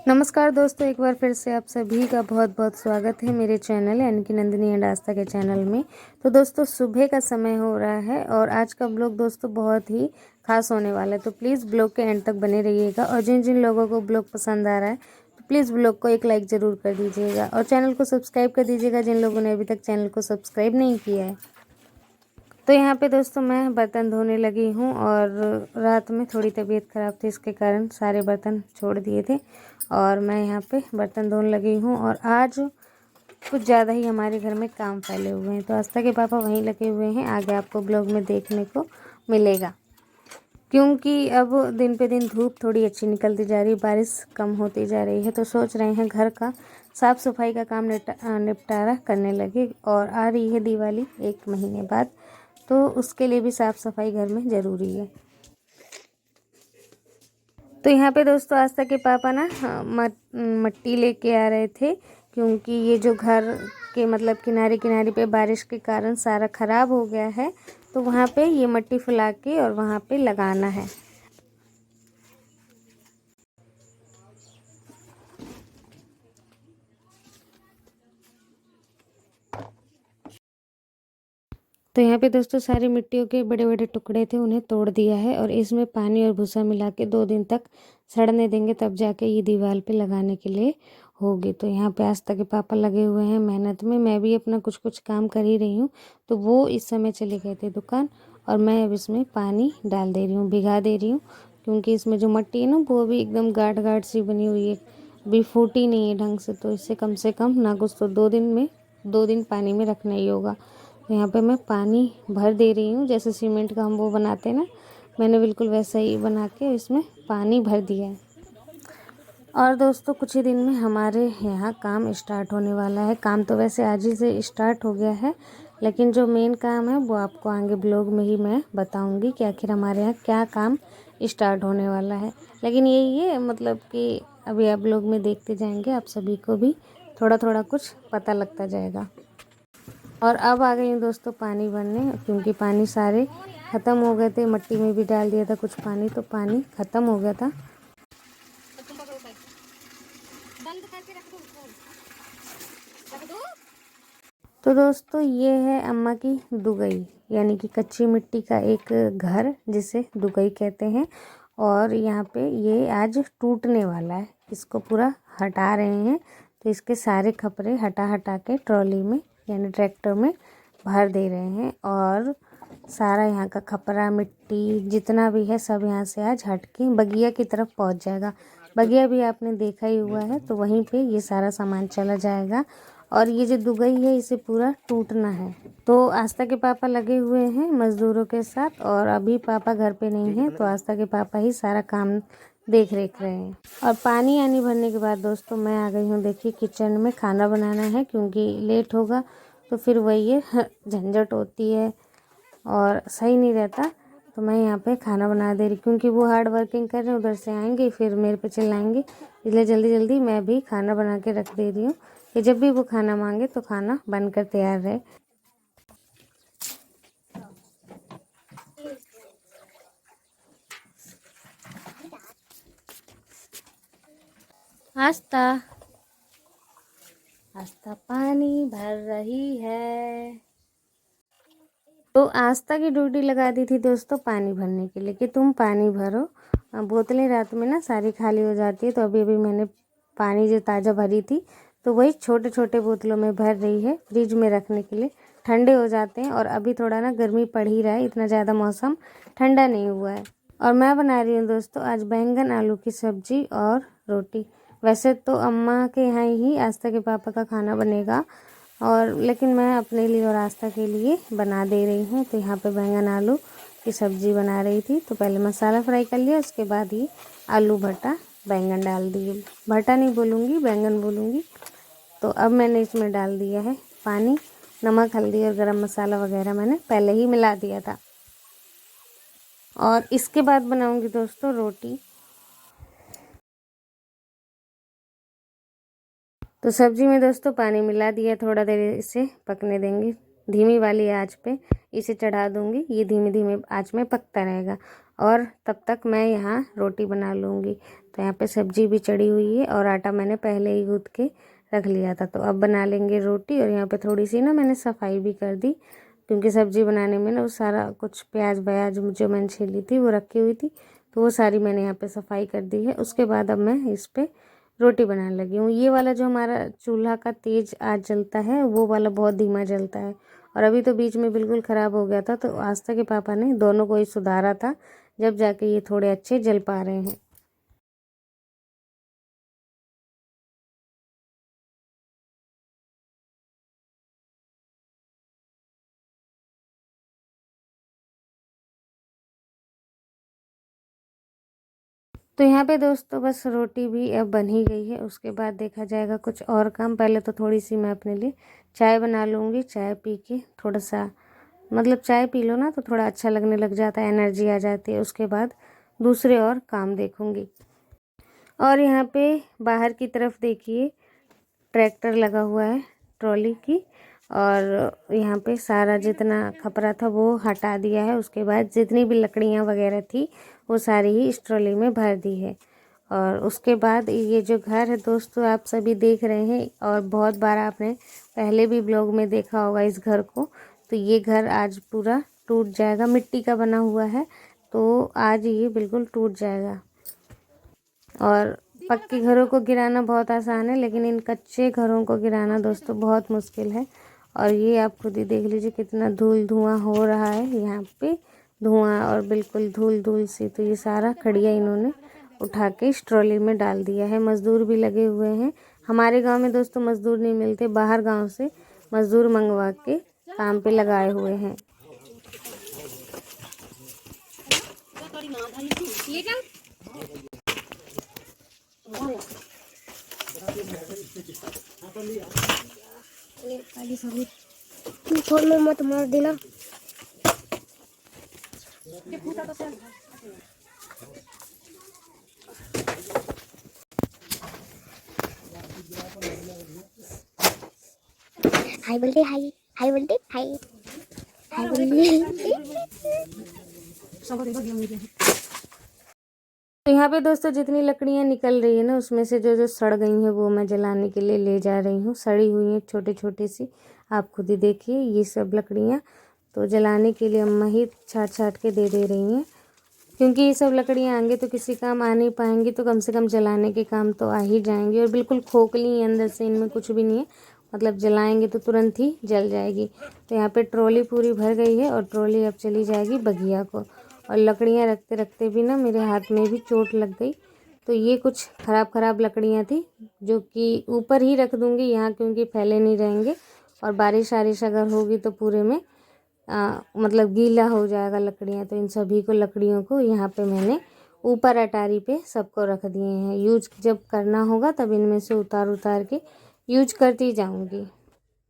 नमस्कार दोस्तों, एक बार फिर से आप सभी का बहुत बहुत स्वागत है मेरे चैनल यानी कि नंदिनी एंड आस्था के चैनल में। तो दोस्तों सुबह का समय हो रहा है और आज का ब्लॉग दोस्तों बहुत ही खास होने वाला है। तो प्लीज़ ब्लॉग के एंड तक बने रहिएगा और जिन जिन लोगों को ब्लॉग पसंद आ रहा है तो प्लीज़ ब्लॉग को एक लाइक ज़रूर कर दीजिएगा और चैनल को सब्सक्राइब कर दीजिएगा जिन लोगों ने अभी तक चैनल को सब्सक्राइब नहीं किया है। तो यहाँ पे दोस्तों मैं बर्तन धोने लगी हूँ और रात में थोड़ी तबीयत ख़राब थी, इसके कारण सारे बर्तन छोड़ दिए थे और मैं यहाँ पे बर्तन धोने लगी हूँ। और आज कुछ ज़्यादा ही हमारे घर में काम फैले हुए हैं, तो आस्था के पापा वहीं लगे हुए हैं, आगे आपको ब्लॉग में देखने को मिलेगा। क्योंकि अब दिन पे दिन धूप थोड़ी अच्छी निकलती जा रही है, बारिश कम होती जा रही है, तो सोच रहे हैं घर का साफ़ सफाई का काम निपटारा करने लगे। और आ रही है दिवाली 1 महीने बाद, तो उसके लिए भी साफ़ सफाई घर में ज़रूरी है। तो यहाँ पे दोस्तों आस्था के पापा ना मट्टी लेके आ रहे थे, क्योंकि ये जो घर के मतलब किनारे किनारे पे बारिश के कारण सारा ख़राब हो गया है, तो वहाँ पे ये मट्टी फुला के और वहाँ पे लगाना है। तो यहाँ पे दोस्तों सारी मिट्टियों के बड़े बड़े टुकड़े थे, उन्हें तोड़ दिया है और इसमें पानी और भूसा मिला के 2 दिन तक सड़ने देंगे, तब जाके ये दीवार पे लगाने के लिए होगी। तो यहाँ पे आस्था के पापा लगे हुए हैं मेहनत में, मैं भी अपना कुछ कुछ काम कर ही रही हूँ। तो वो इस समय चले गए थे दुकान और मैं अब इसमें पानी डाल दे रही हूँ, भिगा दे रही हूँ, क्योंकि इसमें जो मट्टी है ना वो भी एकदम गाढ़ गाढ़ सी बनी हुई है, अभी फूटी नहीं है ढंग से। तो इसे कम से कम ना कुछ तो 2 दिन पानी में रखना ही होगा। तो यहाँ पे मैं पानी भर दे रही हूँ, जैसे सीमेंट का हम वो बनाते हैं ना, मैंने बिल्कुल वैसा ही बना के इसमें पानी भर दिया है। और दोस्तों कुछ ही दिन में हमारे यहाँ काम स्टार्ट होने वाला है। काम तो वैसे आज ही से स्टार्ट हो गया है, लेकिन जो मेन काम है वो आपको आगे ब्लॉग में ही मैं बताऊंगी कि आखिर हमारे यहाँ क्या काम स्टार्ट होने वाला है। लेकिन यही है मतलब कि अभी आप ब्लॉग में देखते जाएंगे, आप सभी को भी थोड़ा थोड़ा कुछ पता लगता जाएगा। और अब आ गई हूँ दोस्तों पानी भरने, क्योंकि पानी सारे ख़त्म हो गए थे, मट्टी में भी डाल दिया था कुछ पानी, तो पानी ख़त्म हो गया था। तो दोस्तों ये है अम्मा की दुगई, यानी कि कच्ची मिट्टी का एक घर जिसे दुगई कहते हैं। और यहाँ पे ये आज टूटने वाला है, इसको पूरा हटा रहे हैं। तो इसके सारे खपरे हटा हटा के ट्रॉली में यानी ट्रैक्टर में भर दे रहे हैं और सारा यहाँ का खपरा मिट्टी जितना भी है सब यहाँ से आज हट के बगिया की तरफ पहुँच जाएगा। बगिया भी आपने देखा ही हुआ है, तो वहीं पे ये सारा सामान चला जाएगा। और ये जो दुगई है इसे पूरा टूटना है। तो आस्था के पापा लगे हुए हैं मज़दूरों के साथ और अभी पापा घर पे नहीं हैं, तो आस्था के पापा ही सारा काम देख रेख रहे हैं। और पानी आनी भरने के बाद दोस्तों मैं आ गई हूँ, देखिए किचन में खाना बनाना है, क्योंकि लेट होगा तो फिर वही है झंझट होती है और सही नहीं रहता। तो मैं यहाँ पे खाना बना दे रही, क्योंकि वो हार्ड वर्किंग कर रहे हैं, उधर से आएंगे फिर मेरे पे चिल्लाएंगे, इसलिए जल्दी जल्दी मैं भी खाना बना के रख दे रही हूँ कि जब भी वो खाना मांगे तो खाना बनकर तैयार रहे। आस्था आस्था पानी भर रही है। तो आस्था की ड्यूटी लगा दी थी दोस्तों पानी भरने के लिए कि तुम पानी भरो। बोतलें रात में ना सारी खाली हो जाती है, तो अभी अभी मैंने पानी जो ताज़ा भरी थी तो वही छोटे छोटे बोतलों में भर रही है, फ्रिज में रखने के लिए, ठंडे हो जाते हैं। और अभी थोड़ा ना गर्मी पड़ ही रहा है, इतना ज़्यादा मौसम ठंडा नहीं हुआ है। और मैं बना रही हूँ दोस्तों आज बैंगन आलू की सब्जी और रोटी। वैसे तो अम्मा के यहाँ ही आस्था के पापा का खाना बनेगा, और लेकिन मैं अपने लिए और आस्था के लिए बना दे रही हूँ। तो यहाँ पे बैंगन आलू की सब्ज़ी बना रही थी, तो पहले मसाला फ्राई कर लिया, उसके बाद ही आलू भटा बैंगन डाल दिए, भटा नहीं बोलूँगी बैंगन बोलूँगी। तो अब मैंने इसमें डाल दिया है पानी, नमक हल्दी और गरम मसाला वगैरह मैंने पहले ही मिला दिया था। और इसके बाद बनाऊँगी दोस्तों रोटी। तो सब्जी में दोस्तों पानी मिला दिया, थोड़ा देर इसे पकने देंगे, धीमी वाली आंच पे इसे चढ़ा दूंगी, ये धीमे धीमे आंच में पकता रहेगा और तब तक मैं यहाँ रोटी बना लूँगी। तो यहाँ पे सब्जी भी चढ़ी हुई है और आटा मैंने पहले ही गूँथ के रख लिया था। तो अब बना लेंगे रोटी। और यहाँ पे थोड़ी सी ना मैंने सफाई भी कर दी, क्योंकि सब्जी बनाने में ना वो सारा कुछ प्याज व्याज जो मैंने छीली थी वो रखी हुई थी, तो वो सारी मैंने यहाँ पे सफाई कर दी है। उसके बाद अब मैं इस पर रोटी बनाने लगी हूँ। ये वाला जो हमारा चूल्हा का तेज आज जलता है, वो वाला बहुत धीमा जलता है, और अभी तो बीच में बिल्कुल ख़राब हो गया था। तो आस्था के पापा ने दोनों को ही सुधारा था, जब जाके ये थोड़े अच्छे जल पा रहे हैं। तो यहाँ पे दोस्तों बस रोटी भी अब बन ही गई है। उसके बाद देखा जाएगा कुछ और काम। पहले तो थोड़ी सी मैं अपने लिए चाय बना लूँगी। चाय पी के थोड़ा सा मतलब चाय पी लो ना तो थोड़ा अच्छा लगने लग जाता है, एनर्जी आ जाती है। उसके बाद दूसरे और काम देखूँगी। और यहाँ पे बाहर की तरफ देखिए ट्रैक्टर लगा हुआ है ट्रॉली की, और यहाँ पे सारा जितना खपरा था वो हटा दिया है। उसके बाद जितनी भी लकड़ियाँ वगैरह थी वो सारी ही इस ट्रॉली में भर दी है। और उसके बाद ये जो घर है दोस्तों आप सभी देख रहे हैं, और बहुत बार आपने पहले भी ब्लॉग में देखा होगा इस घर को। तो ये घर आज पूरा टूट जाएगा, मिट्टी का बना हुआ है, तो आज ये बिल्कुल टूट जाएगा। और पक्के घरों को गिराना बहुत आसान है, लेकिन इन कच्चे घरों को गिराना दोस्तों बहुत मुश्किल है। और ये आप खुद ही देख लीजिए कितना धूल धुआं हो रहा है यहाँ पे, धुआं और बिल्कुल धूल धूल सी। तो ये सारा खड़िया इन्होंने उठा के इस ट्रॉली में डाल दिया है। मज़दूर भी लगे हुए हैं। हमारे गांव में दोस्तों मज़दूर नहीं मिलते, बाहर गांव से मज़दूर मंगवा के काम पे लगाए हुए हैं। फोन में मत मार देना। हाय बोलते, हाय हाय बोलते, हाय हाय बोलते। तो यहाँ पे दोस्तों जितनी लकड़ियाँ निकल रही है ना, उसमें से जो जो सड़ गई हैं वो मैं जलाने के लिए ले जा रही हूँ। सड़ी हुई हैं छोटी छोटी सी, आप खुद ही देखिए ये सब लकड़ियाँ। तो जलाने के लिए अम्मा ही छाट छाट के दे रही हैं, क्योंकि ये सब लकड़ियाँ आएंगे तो किसी काम आ नहीं पाएंगी, तो कम से कम जलाने के काम तो आ ही जाएंगी। और बिल्कुल खोखली हैं अंदर से, इनमें कुछ भी नहीं है, मतलब जलाएंगे तो तुरंत ही जल जाएगी। तो यहाँ पे ट्रॉली पूरी भर गई है और ट्रॉली अब चली जाएगी बगिया को। और लकड़ियाँ रखते रखते भी ना मेरे हाथ में भी चोट लग गई। तो ये कुछ ख़राब लकड़ियाँ थी, जो कि ऊपर ही रख दूँगी यहाँ, क्योंकि फैले नहीं रहेंगे। और बारिश वारिश अगर होगी तो पूरे में मतलब गीला हो जाएगा लकड़ियाँ। तो इन सभी को लकड़ियों को यहाँ पे मैंने ऊपर अटारी पे सबको रख दिए हैं। यूज जब करना होगा तब इनमें से उतार उतार के यूज करती जाऊँगी।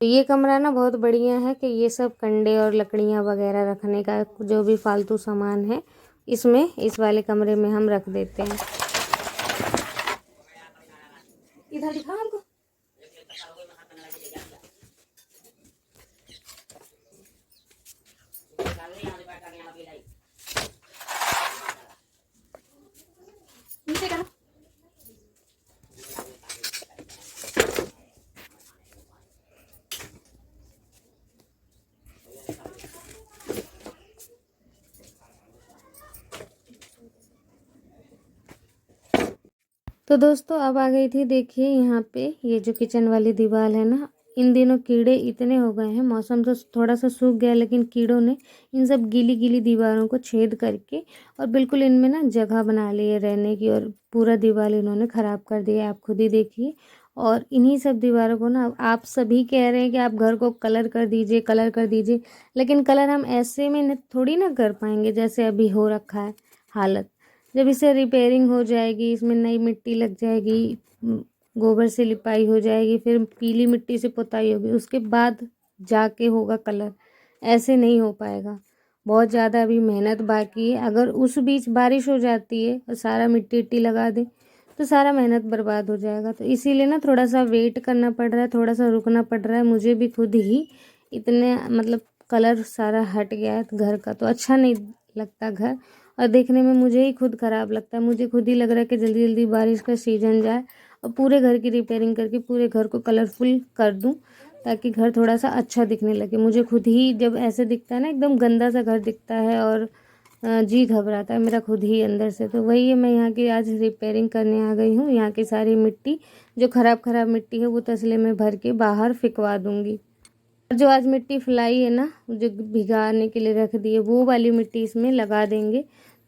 तो ये कमरा ना बहुत बढ़िया है कि ये सब कंडे और लकड़ियाँ वगैरह रखने का जो भी फालतू सामान है इसमें, इस वाले कमरे में हम रख देते हैं। इधर दिखा हमको। तो दोस्तों अब आ गई थी देखिए यहाँ पे ये जो किचन वाली दीवार है ना, इन दिनों कीड़े इतने हो गए हैं। मौसम तो थोड़ा सा सूख गया, लेकिन कीड़ों ने इन सब गीली गीली दीवारों को छेद करके और बिल्कुल इनमें ना जगह बना ली है रहने की, और पूरा दीवार इन्होंने ख़राब कर दिया, आप खुद ही देखिए। और इन्हीं सब दीवारों को ना आप सभी कह रहे हैं कि आप घर को कलर कर दीजिए, कलर कर दीजिए, लेकिन कलर हम ऐसे में थोड़ी ना कर पाएंगे जैसे अभी हो रखा है हालत। जब इसे रिपेयरिंग हो जाएगी, इसमें नई मिट्टी लग जाएगी, गोबर से लिपाई हो जाएगी, फिर पीली मिट्टी से पुताई होगी, उसके बाद जाके होगा कलर। ऐसे नहीं हो पाएगा, बहुत ज़्यादा अभी मेहनत बाकी है। अगर उस बीच बारिश हो जाती है और सारा मिट्टी इट्टी लगा दे तो सारा मेहनत बर्बाद हो जाएगा। तो इसीलिए ना थोड़ा सा वेट करना पड़ रहा है, थोड़ा सा रुकना पड़ रहा है। मुझे भी खुद ही इतने मतलब कलर सारा हट गया है घर का, तो अच्छा नहीं लगता घर। और देखने में मुझे ही खुद ख़राब लगता है। मुझे खुद ही लग रहा है कि जल्दी जल्दी बारिश का सीज़न जाए और पूरे घर की रिपेयरिंग करके पूरे घर को कलरफुल कर दूँ, ताकि घर थोड़ा सा अच्छा दिखने लगे। मुझे खुद ही जब ऐसे दिखता है ना, एकदम गंदा सा घर दिखता है और जी घबराता है मेरा खुद ही अंदर से। तो वही है, मैं यहाँ की आज रिपेयरिंग करने आ गई हूँ। यहाँ की सारी मिट्टी, जो ख़राब मिट्टी है, वो तसले में भर के बाहर फिकवा दूँगी। जो आज मिट्टी फैलाई है ना, जो भिगाने के लिए रख दी है, वो वाली मिट्टी इसमें लगा देंगे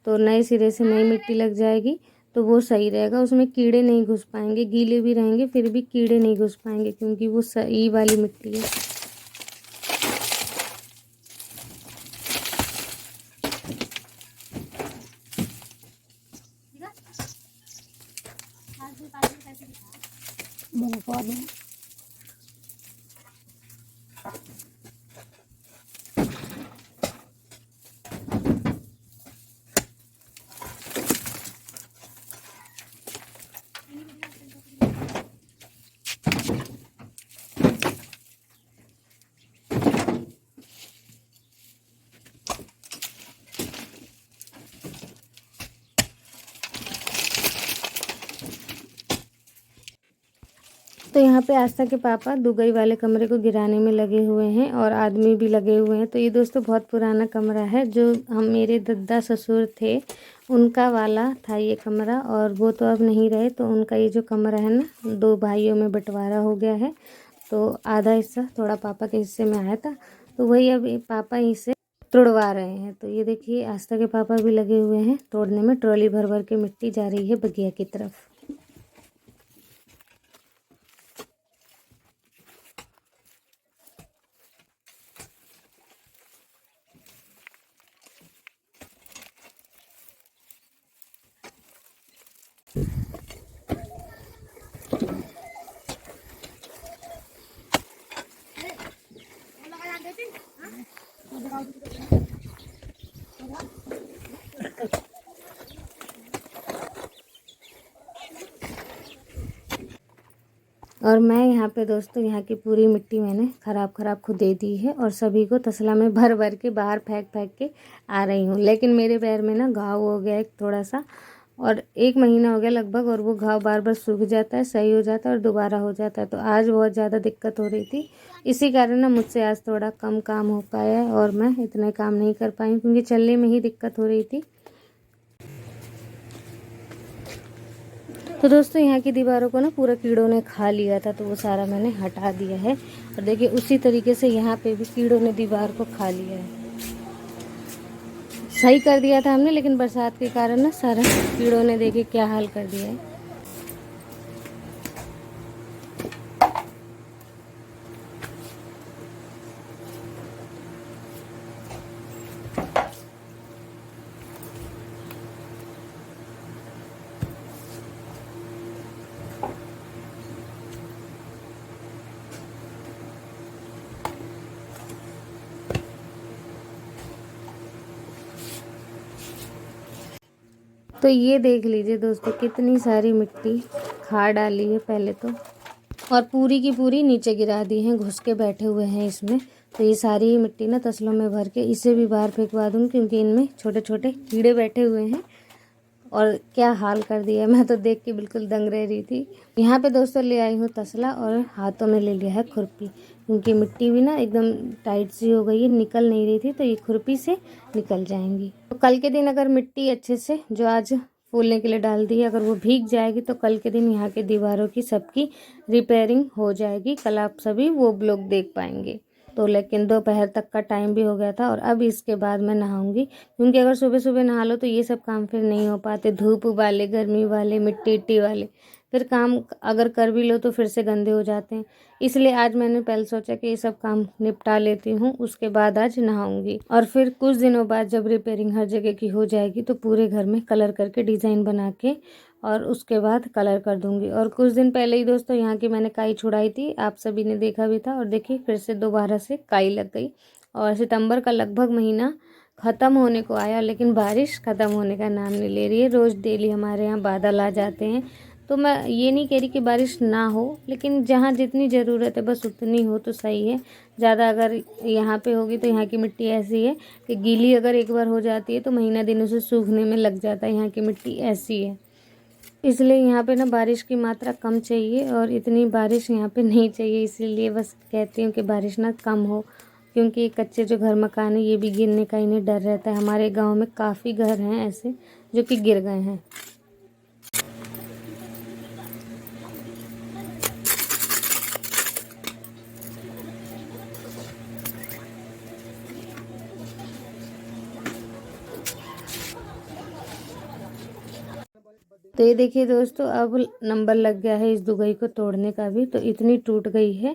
तो नए सिरे से नई मिट्टी लग जाएगी। तो वो सही रहेगा, उसमें कीड़े नहीं घुस पाएंगे। गीले भी रहेंगे फिर भी कीड़े नहीं घुस पाएंगे, क्योंकि वो सही वाली मिट्टी है। तो यहाँ पे आस्था के पापा दुबई वाले कमरे को गिराने में लगे हुए हैं और आदमी भी लगे हुए हैं। तो ये दोस्तों बहुत पुराना कमरा है, जो हम मेरे दादा ससुर थे उनका वाला था ये कमरा, और वो तो अब नहीं रहे। तो उनका ये जो कमरा है ना, 2 भाइयों में बंटवारा हो गया है। तो आधा हिस्सा थोड़ा पापा के हिस्से में आया था, तो वही अब पापा इसे तोड़वा रहे हैं। तो ये देखिए आस्था के पापा भी लगे हुए हैं तोड़ने में। ट्रॉली भर भर के मिट्टी जा रही है बगिया की तरफ। और मैं यहाँ पे दोस्तों यहाँ की पूरी मिट्टी मैंने ख़राब खुद दे दी है और सभी को तसला में भर भर के बाहर फेंक के आ रही हूँ। लेकिन मेरे पैर में ना घाव हो गया एक थोड़ा सा, और 1 महीना हो गया लगभग, और वो घाव बार बार सूख जाता है, सही हो जाता है और दोबारा हो जाता है। तो आज बहुत ज़्यादा दिक्कत हो रही थी, इसी कारण ना मुझसे आज थोड़ा कम काम हो पाया है और मैं इतने काम नहीं कर पाई, क्योंकि चलने में ही दिक्कत हो रही थी। तो दोस्तों यहाँ की दीवारों को ना पूरा कीड़ों ने खा लिया था, तो वो सारा मैंने हटा दिया है। और देखिए उसी तरीके से यहाँ पे भी कीड़ों ने दीवार को खा लिया है। सही कर दिया था हमने, लेकिन बरसात के कारण ना सारा कीड़ों ने देखिए क्या हाल कर दिया है। तो ये देख लीजिए दोस्तों कितनी सारी मिट्टी खा डाली है पहले तो, और पूरी की पूरी नीचे गिरा दी है, घुस के बैठे हुए हैं इसमें। तो ये सारी ही मिट्टी ना तसलों में भर के इसे भी बाहर फेंकवा दूँगी, क्योंकि इनमें छोटे छोटे कीड़े बैठे हुए हैं। और क्या हाल कर दिया है, मैं तो देख के बिल्कुल दंग रह रही थी। यहाँ पे दोस्तों ले आई हूँ तसला और हाथों में ले लिया है खुरपी, क्योंकि मिट्टी भी ना एकदम टाइट सी हो गई है, निकल नहीं रही थी, तो ये खुरपी से निकल जाएंगी। तो कल के दिन अगर मिट्टी अच्छे से जो आज फूलने के लिए डाल दी है, अगर वो भीग जाएगी तो कल के दिन यहाँ के दीवारों की सबकी रिपेयरिंग हो जाएगी। कल आप सभी वो ब्लॉग देख पाएंगे। तो लेकिन दोपहर तक का टाइम भी हो गया था, और अब इसके बाद मैं नहाऊंगी, क्योंकि अगर सुबह सुबह नहा लो तो ये सब काम फिर नहीं हो पाते। धूप वाले, गर्मी वाले, मिट्टी इट्टी वाले, फिर काम अगर कर भी लो तो फिर से गंदे हो जाते हैं। इसलिए आज मैंने पहले सोचा कि ये सब काम निपटा लेती हूँ, उसके बाद आज नहाऊंगी। और फिर कुछ दिनों बाद जब रिपेयरिंग हर जगह की हो जाएगी तो पूरे घर में कलर करके डिज़ाइन बना के और उसके बाद कलर कर दूंगी। और कुछ दिन पहले ही दोस्तों यहाँ की मैंने काई छुड़ाई थी, आप सभी ने देखा भी था, और देखिए फिर से दोबारा से काई लग गई। और सितंबर का लगभग महीना ख़त्म होने को आया, लेकिन बारिश ख़त्म होने का नाम नहीं ले रही है। रोज़ डेली हमारे यहाँ बादल आ जाते हैं, तो मैं ये नहीं कह रही कि बारिश ना हो, लेकिन जहाँ जितनी ज़रूरत है बस उतनी हो तो सही है। ज़्यादा अगर यहाँ पे होगी तो यहाँ की मिट्टी ऐसी है कि गीली अगर एक बार हो जाती है तो महीना दिन उसे सूखने में लग जाता है। यहाँ की मिट्टी ऐसी है, इसलिए यहाँ पे ना बारिश की मात्रा कम चाहिए और इतनी बारिश यहाँ पे नहीं चाहिए। इसीलिए बस कहती हूँ कि बारिश ना कम हो, क्योंकि कच्चे जो घर मकान है ये भी गिरने का इन्हें डर रहता है। हमारे गांव में काफ़ी घर हैं ऐसे जो कि गिर गए हैं। तो ये देखिए दोस्तों, अब नंबर लग गया है इस दुगई को तोड़ने का भी। तो इतनी टूट गई है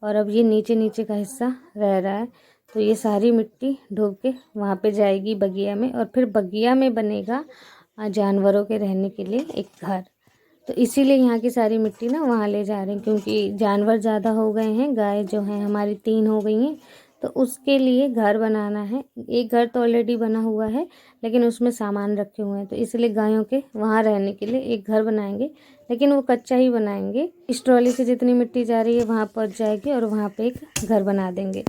और अब ये नीचे नीचे का हिस्सा रह रहा है। तो ये सारी मिट्टी ढो के वहाँ पे जाएगी बगिया में, और फिर बगिया में बनेगा जानवरों के रहने के लिए एक घर। तो इसीलिए यहाँ की सारी मिट्टी ना वहाँ ले जा रहे हैं, क्योंकि जानवर ज़्यादा हो गए हैं। गाय जो हैं हमारी 3 हो गई हैं, तो उसके लिए घर बनाना है। एक घर तो ऑलरेडी बना हुआ है, लेकिन उसमें सामान रखे हुए हैं, तो इसलिए गायों के वहाँ रहने के लिए एक घर बनाएंगे, लेकिन वो कच्चा ही बनाएंगे। इस ट्रॉली से जितनी मिट्टी जा रही है वहाँ पहुँच जाएगी और वहाँ पे एक घर बना देंगे।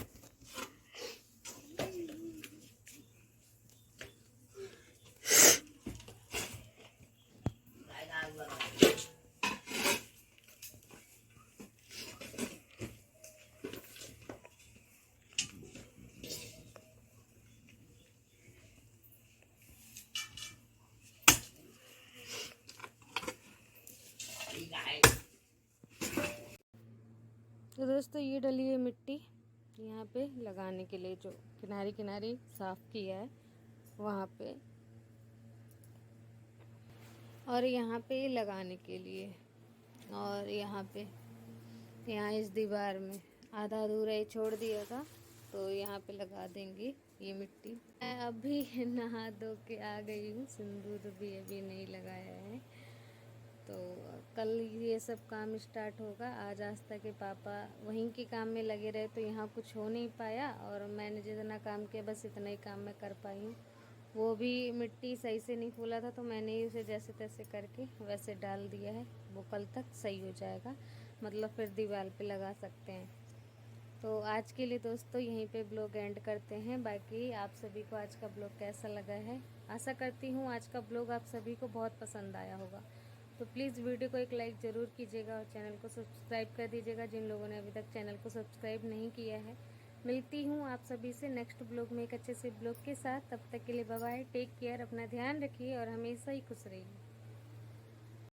तो दोस्तों ये डली है मिट्टी यहाँ पे लगाने के लिए, जो किनारे किनारे साफ किया है वहाँ पे, और यहाँ पे लगाने के लिए। और यहाँ इस दीवार में आधा अधूरा ही छोड़ दिया था, तो यहाँ पे लगा देंगे ये मिट्टी। मैं अभी नहा धो के आ गई हूँ, सिंदूर भी अभी नहीं लगाया है। तो कल ये सब काम स्टार्ट होगा। आज आस्था के पापा वहीं के काम में लगे रहे, तो यहाँ कुछ हो नहीं पाया, और मैंने जितना काम किया बस इतना ही काम मैं कर पाई हूँ। वो भी मिट्टी सही से नहीं फूला था, तो मैंने ही उसे जैसे तैसे करके वैसे डाल दिया है। वो कल तक सही हो जाएगा, मतलब फिर दीवार पे लगा सकते हैं। तो आज के लिए दोस्तों यहीं पे ब्लॉग एंड करते हैं। बाकी आप सभी को आज का ब्लॉग कैसा लगा है, आशा करती हूँ आज का ब्लॉग आप सभी को बहुत पसंद आया होगा। तो प्लीज़ वीडियो को एक लाइक ज़रूर कीजिएगा और चैनल को सब्सक्राइब कर दीजिएगा जिन लोगों ने अभी तक चैनल को सब्सक्राइब नहीं किया है। मिलती हूँ आप सभी से नेक्स्ट ब्लॉग में एक अच्छे से ब्लॉग के साथ। तब तक के लिए बाय बाय, टेक केयर, अपना ध्यान रखिए और हमेशा ही खुश रहिए।